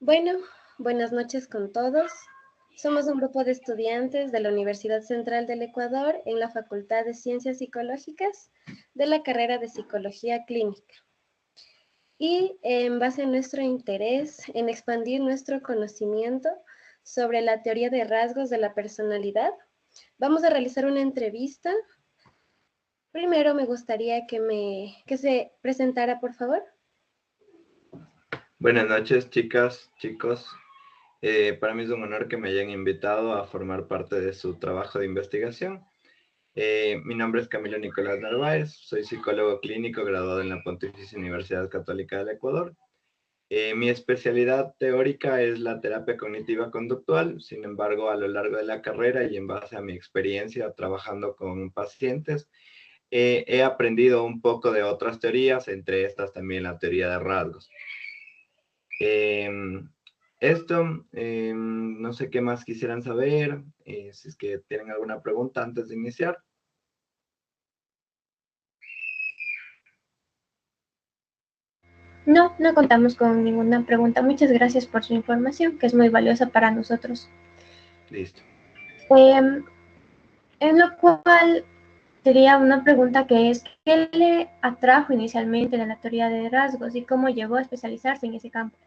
Bueno, buenas noches con todos. Somos un grupo de estudiantes de la Universidad Central del Ecuador en la Facultad de Ciencias Psicológicas de la carrera de Psicología Clínica. Y en base a nuestro interés en expandir nuestro conocimiento sobre la teoría de rasgos de la personalidad, vamos a realizar una entrevista. Primero me gustaría que se presentara, por favor. Buenas noches, chicas, chicos. Para mí es un honor que me hayan invitado a formar parte de su trabajo de investigación. Mi nombre es Camilo Nicolás Narváez, soy psicólogo clínico graduado en la Pontificia Universidad Católica del Ecuador. Mi especialidad teórica es la terapia cognitiva conductual. Sin embargo, a lo largo de la carrera y en base a mi experiencia trabajando con pacientes, he aprendido un poco de otras teorías, entre estas también la teoría de rasgos. No sé qué más quisieran saber, si es que tienen alguna pregunta antes de iniciar. No contamos con ninguna pregunta. Muchas gracias por su información, que es muy valiosa para nosotros. Listo. En lo cual sería una pregunta que es, ¿qué le atrajo inicialmente de la teoría de rasgos y cómo llegó a especializarse en ese campo?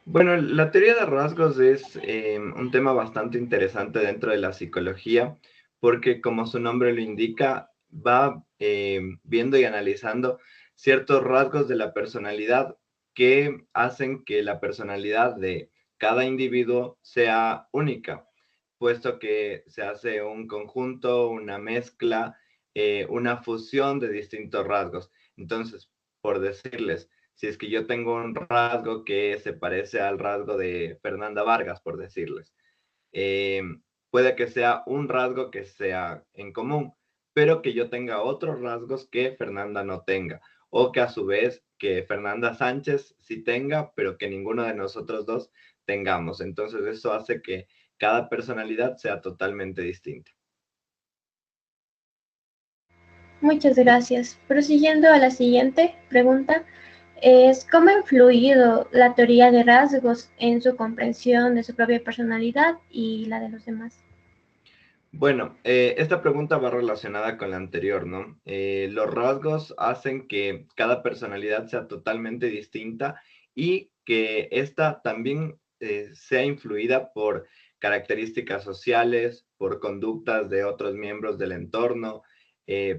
Bueno, la teoría de rasgos es un tema bastante interesante dentro de la psicología, porque como su nombre lo indica, va viendo y analizando ciertos rasgos de la personalidad que hacen que la personalidad de cada individuo sea única, puesto que se hace un conjunto, una mezcla, una fusión de distintos rasgos. Entonces, por decirles, si es que yo tengo un rasgo que se parece al rasgo de Fernanda Vargas, por decirles, eh, puede que sea un rasgo que sea en común, pero que yo tenga otros rasgos que Fernanda no tenga, o que a su vez que Fernanda Sánchez sí tenga, pero que ninguno de nosotros dos tengamos. Entonces eso hace que cada personalidad sea totalmente distinta. Muchas gracias. Prosiguiendo a la siguiente pregunta, es ¿cómo ha influido la teoría de rasgos en su comprensión de su propia personalidad y la de los demás? Bueno, esta pregunta va relacionada con la anterior, ¿no? Los rasgos hacen que cada personalidad sea totalmente distinta y que esta también sea influida por características sociales, por conductas de otros miembros del entorno,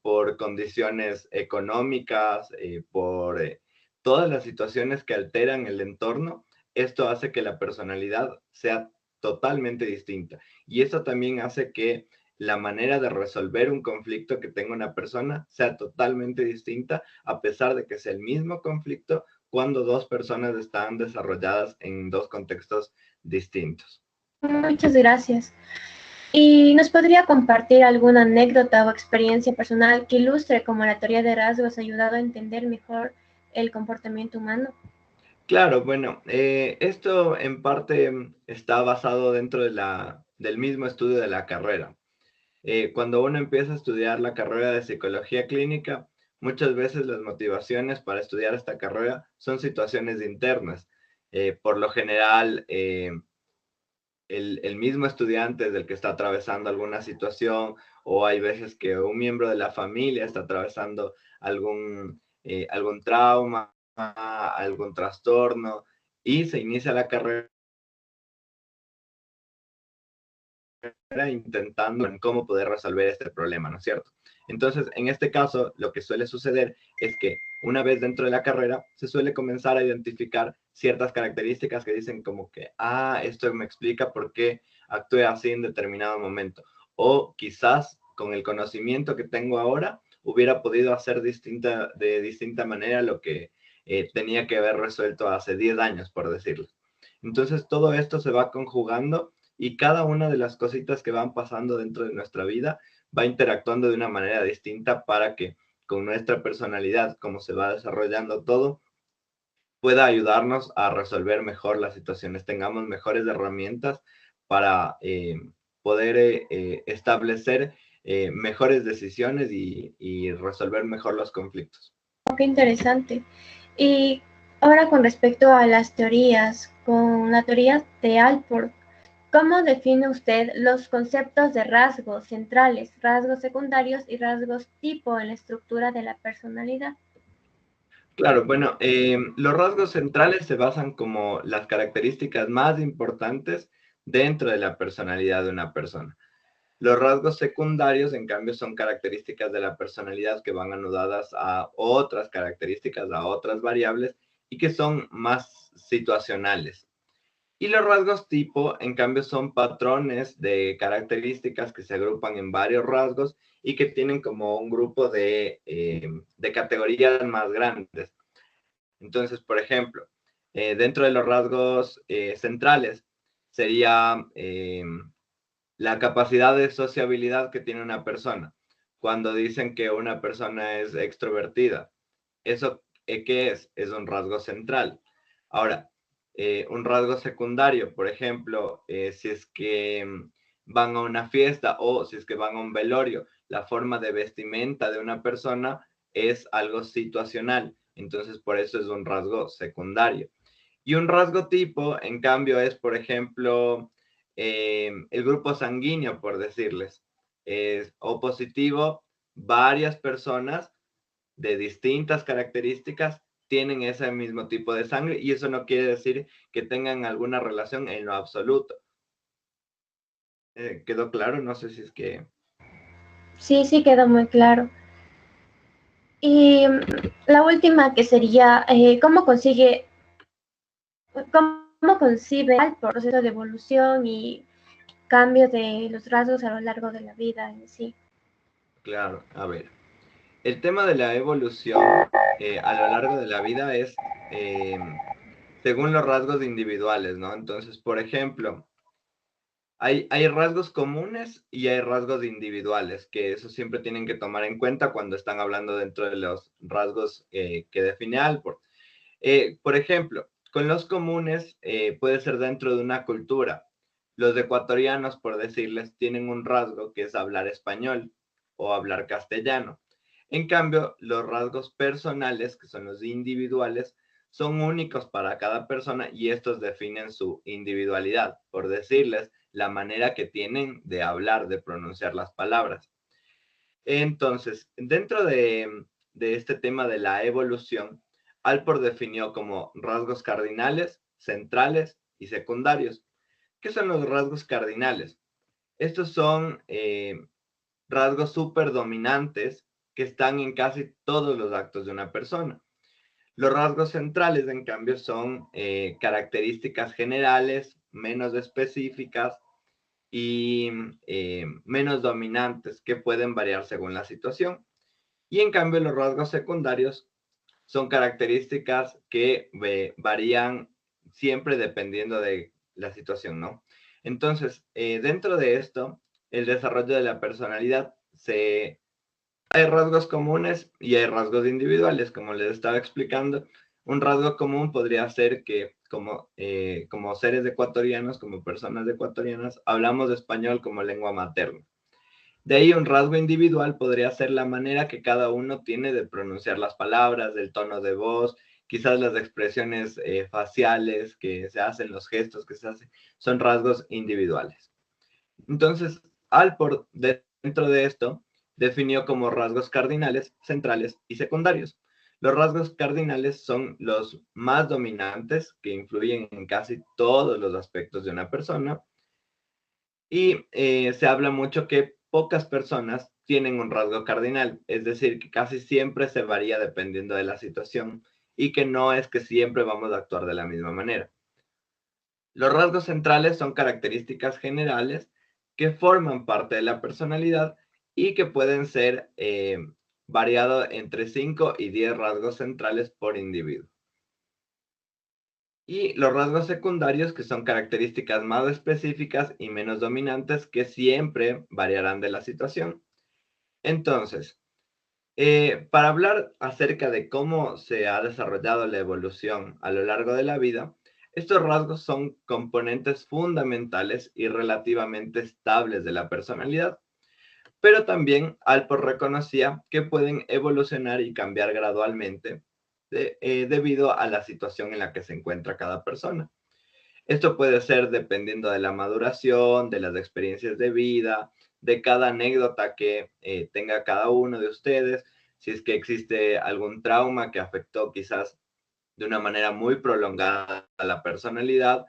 por condiciones económicas, por todas las situaciones que alteran el entorno. Esto hace que la personalidad sea totalmente distinta. Y eso también hace que la manera de resolver un conflicto que tenga una persona sea totalmente distinta, a pesar de que sea el mismo conflicto cuando dos personas están desarrolladas en dos contextos distintos. Muchas gracias. ¿Y nos podría compartir alguna anécdota o experiencia personal que ilustre cómo la teoría de rasgos ha ayudado a entender mejor el comportamiento humano? Claro, bueno, esto en parte está basado dentro del mismo estudio de la carrera. Cuando uno empieza a estudiar la carrera de psicología clínica, muchas veces las motivaciones para estudiar esta carrera son situaciones internas. Por lo general, el mismo estudiante es el que está atravesando alguna situación, o hay veces que un miembro de la familia está atravesando algún trauma, algún trastorno, y se inicia la carrera intentando en cómo poder resolver este problema, ¿no es cierto? Entonces, en este caso, lo que suele suceder es que una vez dentro de la carrera, se suele comenzar a identificar ciertas características que dicen como que, esto me explica por qué actué así en determinado momento. O quizás con el conocimiento que tengo ahora, hubiera podido hacer de distinta manera lo que tenía que haber resuelto hace 10 años, por decirlo. Entonces, todo esto se va conjugando y cada una de las cositas que van pasando dentro de nuestra vida va interactuando de una manera distinta para que con nuestra personalidad, como se va desarrollando todo, pueda ayudarnos a resolver mejor las situaciones, tengamos mejores herramientas para poder establecer mejores decisiones y resolver mejor los conflictos. Qué interesante. ¿Y Ahora con respecto a las teorías, con la teoría de Allport, ¿cómo define usted los conceptos de rasgos centrales, rasgos secundarios y rasgos tipo en la estructura de la personalidad? Claro, bueno, los rasgos centrales se basan como las características más importantes dentro de la personalidad de una persona. Los rasgos secundarios, en cambio, son características de la personalidad que van anudadas a otras características, a otras variables y que son más situacionales. Y los rasgos tipo, en cambio, son patrones de características que se agrupan en varios rasgos y que tienen como un grupo de categorías más grandes. Entonces, por ejemplo, dentro de los rasgos centrales sería la capacidad de sociabilidad que tiene una persona. Cuando dicen que una persona es extrovertida, ¿eso qué es? Es un rasgo central. Ahora, un rasgo secundario, por ejemplo, si es que van a una fiesta o si es que van a un velorio, la forma de vestimenta de una persona es algo situacional. Entonces, por eso es un rasgo secundario. Y un rasgo tipo, en cambio, es, por ejemplo, el grupo sanguíneo, por decirles. Es O positivo, varias personas de distintas características tienen ese mismo tipo de sangre y eso no quiere decir que tengan alguna relación en lo absoluto. ¿Quedó claro? No sé si es que... Sí, sí quedó muy claro. Y la última que sería, cómo concibe el proceso de evolución y cambio de los rasgos a lo largo de la vida en sí? Claro, a ver. El tema de la evolución a lo largo de la vida es según los rasgos individuales, ¿no? Entonces, por ejemplo, hay rasgos comunes y hay rasgos individuales, que eso siempre tienen que tomar en cuenta cuando están hablando dentro de los rasgos que define Allport. Por ejemplo, con los comunes puede ser dentro de una cultura. Los ecuatorianos, por decirles, tienen un rasgo que es hablar español o hablar castellano. En cambio, los rasgos personales, que son los individuales, son únicos para cada persona y estos definen su individualidad, por decirles, la manera que tienen de hablar, de pronunciar las palabras. Entonces, dentro de este tema de la evolución, Allport definió como rasgos cardinales, centrales y secundarios. ¿Qué son los rasgos cardinales? Estos son rasgos súper dominantes que están en casi todos los actos de una persona. Los rasgos centrales, en cambio, son características generales, menos específicas y menos dominantes que pueden variar según la situación. Y en cambio, los rasgos secundarios son características que varían siempre dependiendo de la situación, ¿no? Entonces, dentro de esto, el desarrollo de la personalidad hay rasgos comunes y hay rasgos individuales, como les estaba explicando. Un rasgo común podría ser que como seres ecuatorianos, como personas ecuatorianas, hablamos español como lengua materna. De ahí un rasgo individual podría ser la manera que cada uno tiene de pronunciar las palabras, el tono de voz, quizás las expresiones faciales que se hacen, los gestos que se hacen, son rasgos individuales. Entonces, Allport, dentro de esto, definió como rasgos cardinales, centrales y secundarios. Los rasgos cardinales son los más dominantes que influyen en casi todos los aspectos de una persona y se habla mucho que pocas personas tienen un rasgo cardinal, es decir, que casi siempre se varía dependiendo de la situación y que no es que siempre vamos a actuar de la misma manera. Los rasgos centrales son características generales que forman parte de la personalidad y que pueden ser variados entre 5 y 10 rasgos centrales por individuo. Y los rasgos secundarios, que son características más específicas y menos dominantes, que siempre variarán de la situación. Entonces, para hablar acerca de cómo se ha desarrollado la evolución a lo largo de la vida, estos rasgos son componentes fundamentales y relativamente estables de la personalidad, pero también Allport reconocía que pueden evolucionar y cambiar gradualmente debido a la situación en la que se encuentra cada persona. Esto puede ser dependiendo de la maduración, de las experiencias de vida, de cada anécdota que tenga cada uno de ustedes, si es que existe algún trauma que afectó quizás de una manera muy prolongada a la personalidad.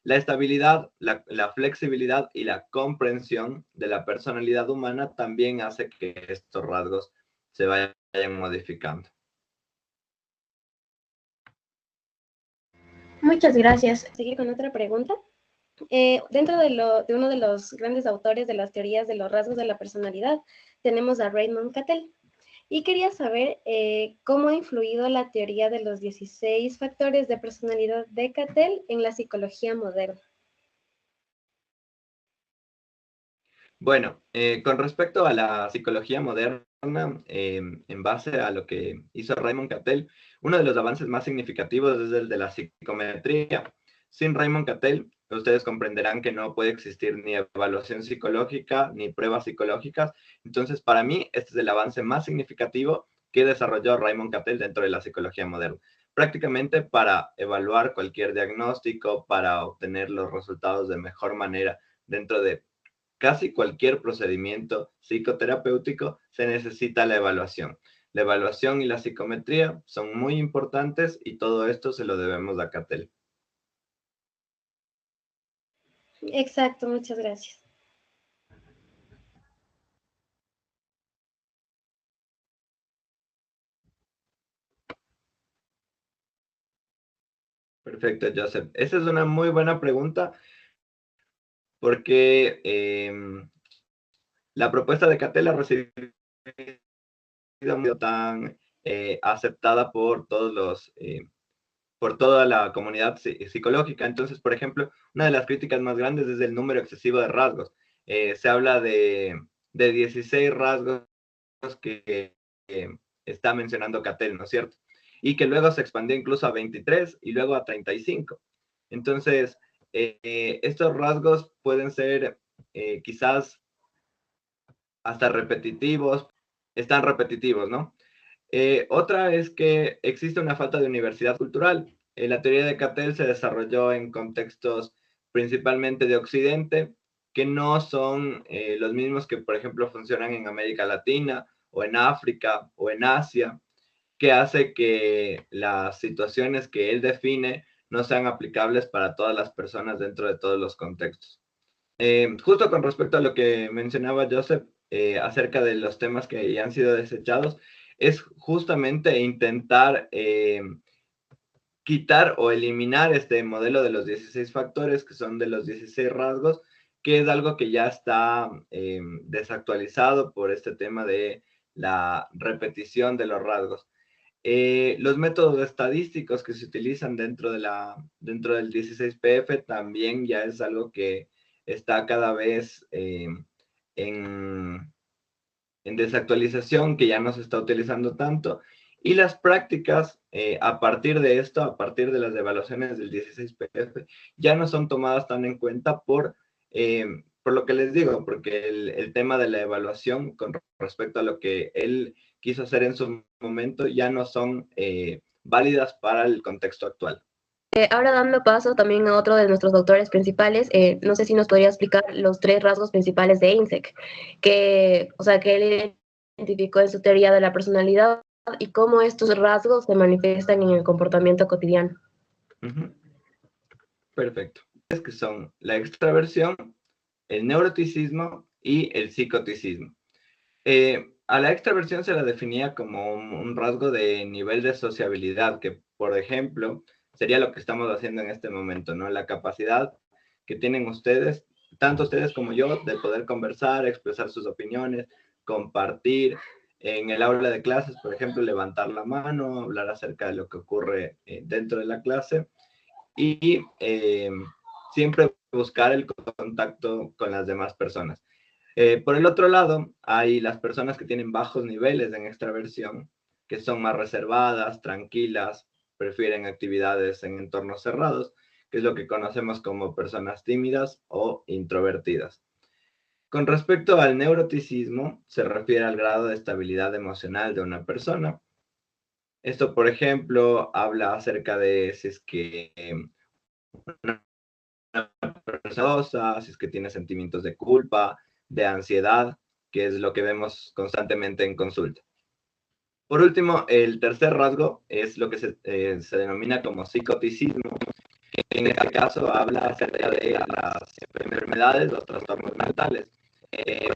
La estabilidad, la flexibilidad y la comprensión de la personalidad humana también hace que estos rasgos se vayan modificando. Muchas gracias. Seguir con otra pregunta. Dentro de uno de los grandes autores de las teorías de los rasgos de la personalidad, tenemos a Raymond Cattell. Y quería saber cómo ha influido la teoría de los 16 factores de personalidad de Cattell en la psicología moderna. Bueno, con respecto a la psicología moderna, en base a lo que hizo Raymond Cattell, uno de los avances más significativos es el de la psicometría. Sin Raymond Cattell, ustedes comprenderán que no puede existir ni evaluación psicológica ni pruebas psicológicas. Entonces, para mí, este es el avance más significativo que desarrolló Raymond Cattell dentro de la psicología moderna. Prácticamente para evaluar cualquier diagnóstico, para obtener los resultados de mejor manera dentro de casi cualquier procedimiento psicoterapéutico se necesita la evaluación. La evaluación y la psicometría son muy importantes y todo esto se lo debemos a Cattell. Exacto, muchas gracias. Perfecto, Joseph. Esa es una muy buena pregunta porque la propuesta de Cattell ha recibido tan aceptada por por toda la comunidad psicológica. Entonces, por ejemplo, una de las críticas más grandes es el número excesivo de rasgos. Se habla de 16 rasgos que está mencionando Cattell, ¿no es cierto? Y que luego se expandió incluso a 23 y luego a 35. Entonces, estos rasgos pueden ser quizás hasta repetitivos, están repetitivos, ¿no? Otra es que existe una falta de universidad cultural. La teoría de Cattell se desarrolló en contextos principalmente de Occidente, que no son los mismos que, por ejemplo, funcionan en América Latina o en África o en Asia, que hace que las situaciones que él define no sean aplicables para todas las personas dentro de todos los contextos. Justo con respecto a lo que mencionaba Joseph acerca de los temas que ya han sido desechados, es justamente intentar quitar o eliminar este modelo de los 16 factores, que son de los 16 rasgos, que es algo que ya está desactualizado por este tema de la repetición de los rasgos. Los métodos estadísticos que se utilizan dentro del 16PF también ya es algo que está cada vez en desactualización, que ya no se está utilizando tanto. Y las prácticas, a partir de esto, a partir de las evaluaciones del 16PF, ya no son tomadas tan en cuenta por lo que les digo, porque el tema de la evaluación con respecto a lo que él quiso hacer en su momento ya no son válidas para el contexto actual. Ahora dando paso también a otro de nuestros autores principales, no sé si nos podría explicar los 3 rasgos principales de Eysenck, que él identificó en su teoría de la personalidad y cómo estos rasgos se manifiestan en el comportamiento cotidiano. Perfecto. Es que son la extraversión, el neuroticismo y el psicoticismo. A la extraversión se la definía como un rasgo de nivel de sociabilidad, que por ejemplo sería lo que estamos haciendo en este momento, ¿no? La capacidad que tienen ustedes, tanto ustedes como yo, de poder conversar, expresar sus opiniones, compartir en el aula de clases, por ejemplo, levantar la mano, hablar acerca de lo que ocurre dentro de la clase y siempre buscar el contacto con las demás personas. Por el otro lado, hay las personas que tienen bajos niveles en extraversión, que son más reservadas, tranquilas, prefieren actividades en entornos cerrados, que es lo que conocemos como personas tímidas o introvertidas. Con respecto al neuroticismo, se refiere al grado de estabilidad emocional de una persona. Esto, por ejemplo, habla acerca de si es que una persona, si es que tiene sentimientos de culpa, de ansiedad, que es lo que vemos constantemente en consulta. Por último, el tercer rasgo es lo que se denomina como psicoticismo, que en este caso habla acerca de las enfermedades, los trastornos mentales.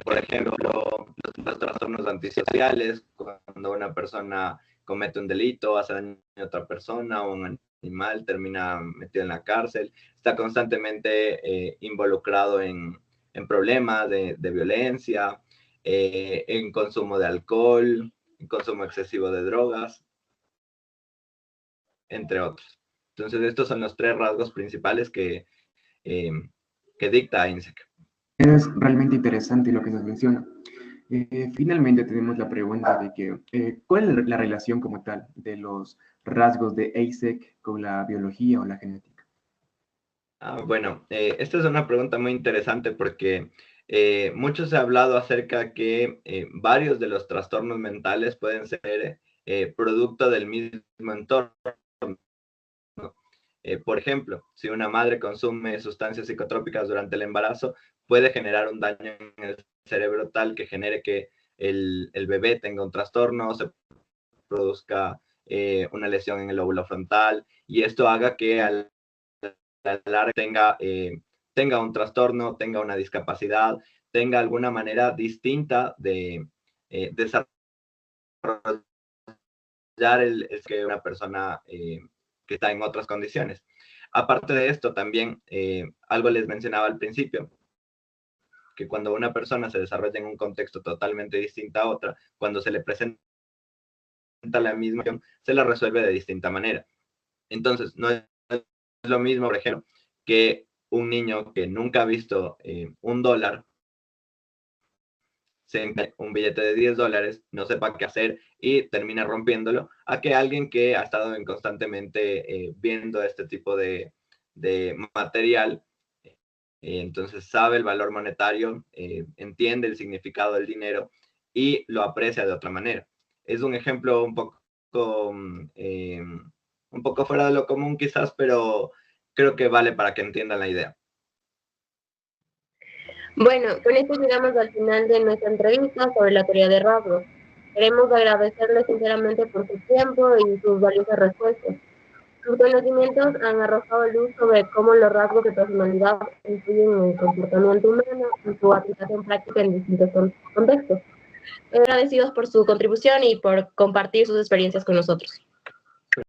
Por ejemplo, los trastornos antisociales, cuando una persona comete un delito, hace daño a otra persona o un animal, termina metido en la cárcel, está constantemente involucrado en problemas de violencia, en consumo de alcohol, en consumo excesivo de drogas, entre otros. Entonces, estos son los tres rasgos principales que dicta INSEC. Es realmente interesante lo que nos menciona. Finalmente tenemos la pregunta de que, ¿cuál es la relación como tal de los rasgos de INSEC con la biología o la genética? Bueno, esta es una pregunta muy interesante porque mucho se ha hablado acerca que varios de los trastornos mentales pueden ser producto del mismo entorno. Por ejemplo, si una madre consume sustancias psicotrópicas durante el embarazo, puede generar un daño en el cerebro tal que genere que el bebé tenga un trastorno, se produzca una lesión en el lóbulo frontal, y esto haga que al larga tenga un trastorno, tenga una discapacidad, tenga alguna manera distinta de desarrollar que una persona que está en otras condiciones. Aparte de esto, también algo les mencionaba al principio, que cuando una persona se desarrolla en un contexto totalmente distinto a otra, cuando se le presenta la misma, se la resuelve de distinta manera. Entonces, no es lo mismo, por ejemplo, que un niño que nunca ha visto $1, un billete de $10, no sepa qué hacer y termina rompiéndolo, a que alguien que ha estado constantemente viendo este tipo de material, entonces sabe el valor monetario, entiende el significado del dinero y lo aprecia de otra manera. Es un ejemplo un poco fuera de lo común quizás, pero creo que vale para que entiendan la idea. Bueno, con esto llegamos al final de nuestra entrevista sobre la teoría de rasgos. Queremos agradecerle sinceramente por su tiempo y sus valiosas respuestas. Sus conocimientos han arrojado luz sobre cómo los rasgos de personalidad influyen en el comportamiento humano y su aplicación práctica en distintos contextos. Agradecidos por su contribución y por compartir sus experiencias con nosotros.